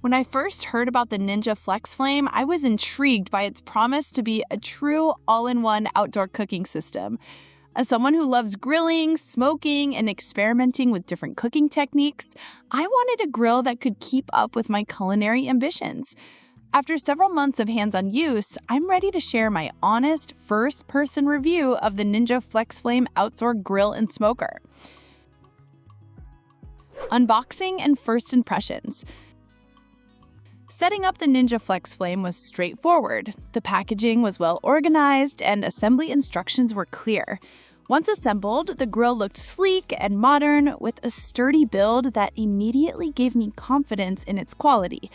When I first heard about the Ninja FlexFlame, I was intrigued by its promise to be a true all-in-one outdoor cooking system. As someone who loves grilling, smoking, and experimenting with different cooking techniques, I wanted a grill that could keep up with my culinary ambitions. After several months of hands-on use, I'm ready to share my honest, first-person review of the Ninja FlexFlame outdoor grill and smoker. Unboxing and first impressions. Setting up the Ninja FlexFlame was straightforward. The packaging was well organized and assembly instructions were clear. Once assembled, the grill looked sleek and modern with a sturdy build that immediately gave me confidence in its quality.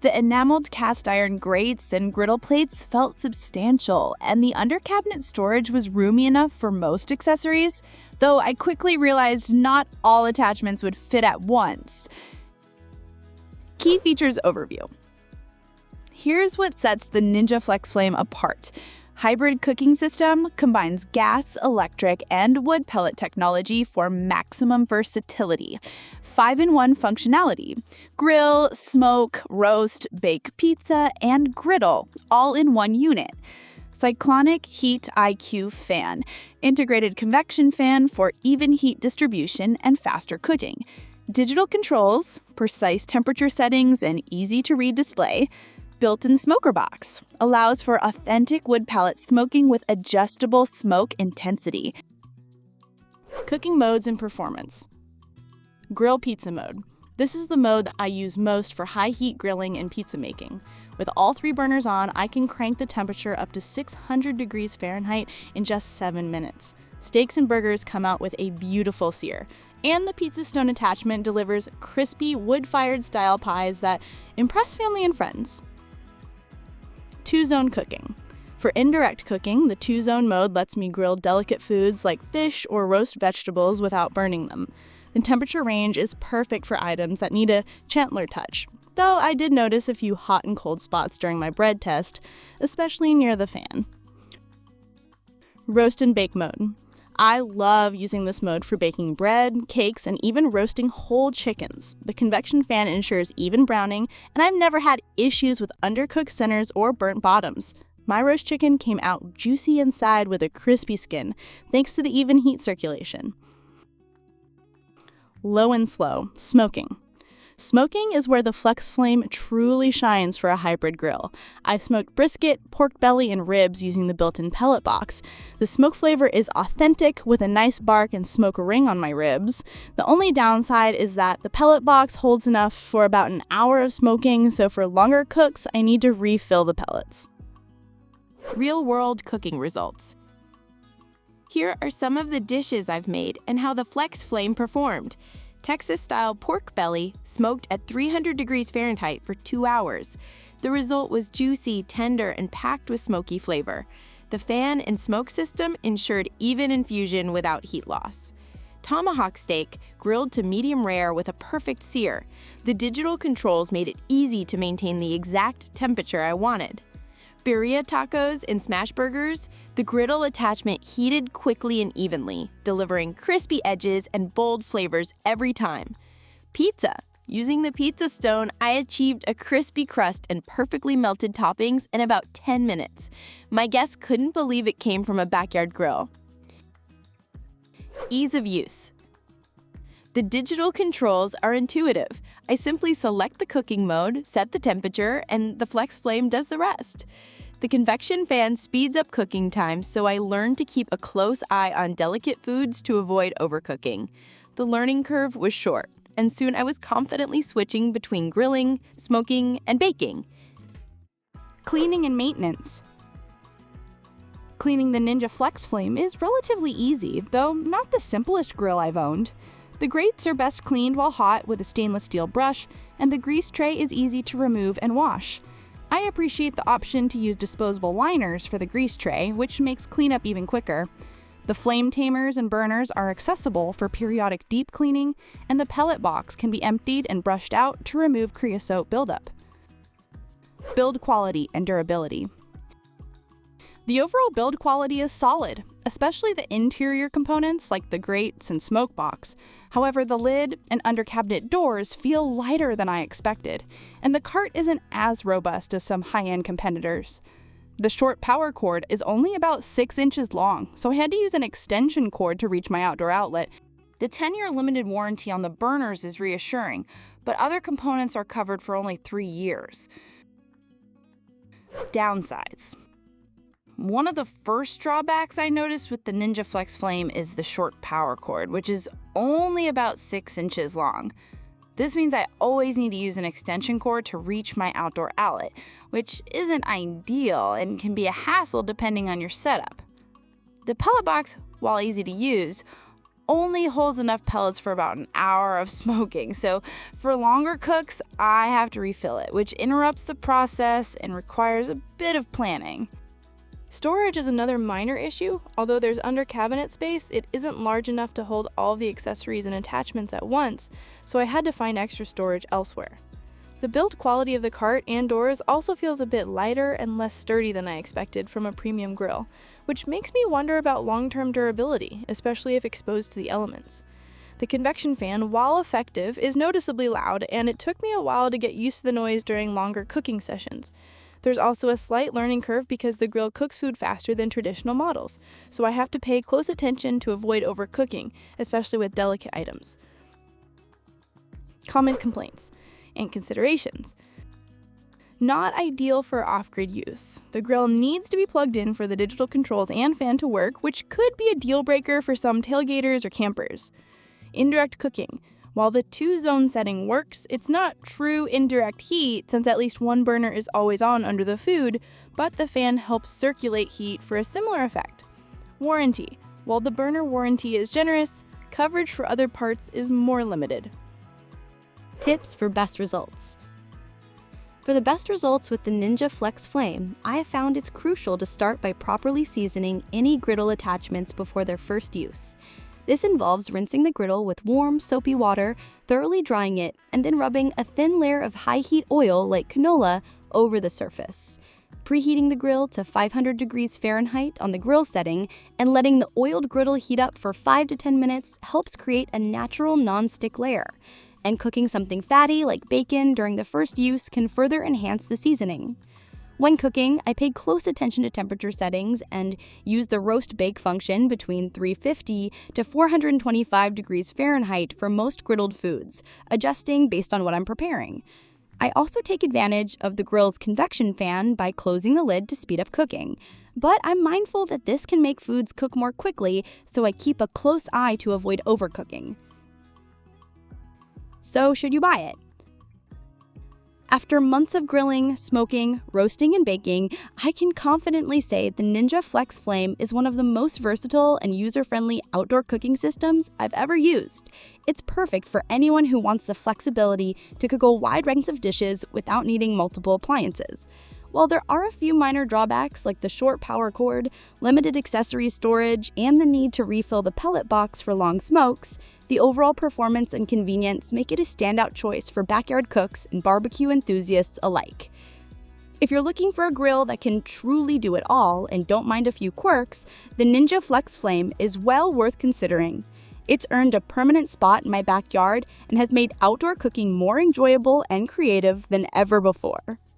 The enameled cast iron grates and griddle plates felt substantial, and the under-cabinet storage was roomy enough for most accessories, though I quickly realized not all attachments would fit at once. Key features overview. Here's what sets the Ninja FlexFlame apart. Hybrid cooking system combines gas, electric, and wood pellet technology for maximum versatility. 5-in-1 functionality. Grill, smoke, roast, bake pizza, and griddle, all in one unit. Cyclonic Heat IQ fan. Integrated convection fan for even heat distribution and faster cooking. Digital controls, precise temperature settings, and easy-to-read display. Built-in smoker box. Allows for authentic wood pellet smoking with adjustable smoke intensity. Cooking modes and performance. Grill pizza mode. This is the mode that I use most for high-heat grilling and pizza making. With all 3 burners on, I can crank the temperature up to 600 degrees Fahrenheit in just 7 minutes. Steaks and burgers come out with a beautiful sear. And the pizza stone attachment delivers crispy wood-fired style pies that impress family and friends. 2-zone cooking. For indirect cooking, the 2-zone mode lets me grill delicate foods like fish or roast vegetables without burning them. The temperature range is perfect for items that need a gentler touch, though I did notice a few hot and cold spots during my bread test, especially near the fan. Roast and bake mode. I love using this mode for baking bread, cakes, and even roasting whole chickens. The convection fan ensures even browning, and I've never had issues with undercooked centers or burnt bottoms. My roast chicken came out juicy inside with a crispy skin, thanks to the even heat circulation. Low and slow, smoking. Smoking is where the FlexFlame truly shines for a hybrid grill. I've smoked brisket, pork belly, and ribs using the built-in pellet box. The smoke flavor is authentic with a nice bark and smoke ring on my ribs. The only downside is that the pellet box holds enough for about an hour of smoking, so for longer cooks, I need to refill the pellets. Real-world cooking results. Here are some of the dishes I've made and how the FlexFlame performed. Texas-style pork belly, smoked at 300 degrees Fahrenheit for 2 hours. The result was juicy, tender, and packed with smoky flavor. The fan and smoke system ensured even infusion without heat loss. Tomahawk steak, grilled to medium rare with a perfect sear. The digital controls made it easy to maintain the exact temperature I wanted. Birria tacos and smash burgers, the griddle attachment heated quickly and evenly, delivering crispy edges and bold flavors every time. Pizza. Using the pizza stone, I achieved a crispy crust and perfectly melted toppings in about 10 minutes. My guests couldn't believe it came from a backyard grill. Ease of use. The digital controls are intuitive. I simply select the cooking mode, set the temperature, and the FlexFlame does the rest. The convection fan speeds up cooking time, so I learned to keep a close eye on delicate foods to avoid overcooking. The learning curve was short, and soon I was confidently switching between grilling, smoking, and baking. Cleaning and maintenance. Cleaning the Ninja FlexFlame is relatively easy, though not the simplest grill I've owned. The grates are best cleaned while hot with a stainless steel brush, and the grease tray is easy to remove and wash. I appreciate the option to use disposable liners for the grease tray, which makes cleanup even quicker. The flame tamers and burners are accessible for periodic deep cleaning, and the pellet box can be emptied and brushed out to remove creosote buildup. Build quality and durability. The overall build quality is solid. especially the interior components like the grates and smoke box. However, the lid and under cabinet doors feel lighter than I expected, and the cart isn't as robust as some high-end competitors. The short power cord is only about 6 inches long, so I had to use an extension cord to reach my outdoor outlet. The 10-year limited warranty on the burners is reassuring, but other components are covered for only 3 years. Downsides. One of the first drawbacks I noticed with the Ninja FlexFlame is the short power cord, which is only about 6 inches long. This means I always need to use an extension cord to reach my outdoor outlet, which isn't ideal and can be a hassle depending on your setup. The pellet box, while easy to use, only holds enough pellets for about an hour of smoking, so for longer cooks, I have to refill it, which interrupts the process and requires a bit of planning. Storage is another minor issue. Although there's under cabinet space, it isn't large enough to hold all of the accessories and attachments at once, so I had to find extra storage elsewhere. The build quality of the cart and doors also feels a bit lighter and less sturdy than I expected from a premium grill, which makes me wonder about long-term durability, especially if exposed to the elements. The convection fan, while effective, is noticeably loud, and it took me a while to get used to the noise during longer cooking sessions. There's also a slight learning curve because the grill cooks food faster than traditional models, so I have to pay close attention to avoid overcooking, especially with delicate items. Common complaints and considerations. Not ideal for off-grid use. The grill needs to be plugged in for the digital controls and fan to work, which could be a deal breaker for some tailgaters or campers. Indirect cooking. While the 2-zone setting works, it's not true indirect heat since at least one burner is always on under the food, but the fan helps circulate heat for a similar effect. Warranty. While the burner warranty is generous, coverage for other parts is more limited. Tips for best results. For the best results with the Ninja FlexFlame, I have found it's crucial to start by properly seasoning any griddle attachments before their first use. This involves rinsing the griddle with warm, soapy water, thoroughly drying it, and then rubbing a thin layer of high-heat oil like canola over the surface. Preheating the grill to 500 degrees Fahrenheit on the grill setting and letting the oiled griddle heat up for 5 to 10 minutes helps create a natural non-stick layer. And cooking something fatty like bacon during the first use can further enhance the seasoning. When cooking, I pay close attention to temperature settings and use the roast bake function between 350 to 425 degrees Fahrenheit for most griddled foods, adjusting based on what I'm preparing. I also take advantage of the grill's convection fan by closing the lid to speed up cooking, but I'm mindful that this can make foods cook more quickly, so I keep a close eye to avoid overcooking. So, should you buy it? After months of grilling, smoking, roasting, and baking, I can confidently say the Ninja FlexFlame is one of the most versatile and user-friendly outdoor cooking systems I've ever used. It's perfect for anyone who wants the flexibility to cook a wide range of dishes without needing multiple appliances. While there are a few minor drawbacks like the short power cord, limited accessory storage, and the need to refill the pellet box for long smokes, the overall performance and convenience make it a standout choice for backyard cooks and barbecue enthusiasts alike. If you're looking for a grill that can truly do it all and don't mind a few quirks, the Ninja FlexFlame is well worth considering. It's earned a permanent spot in my backyard and has made outdoor cooking more enjoyable and creative than ever before.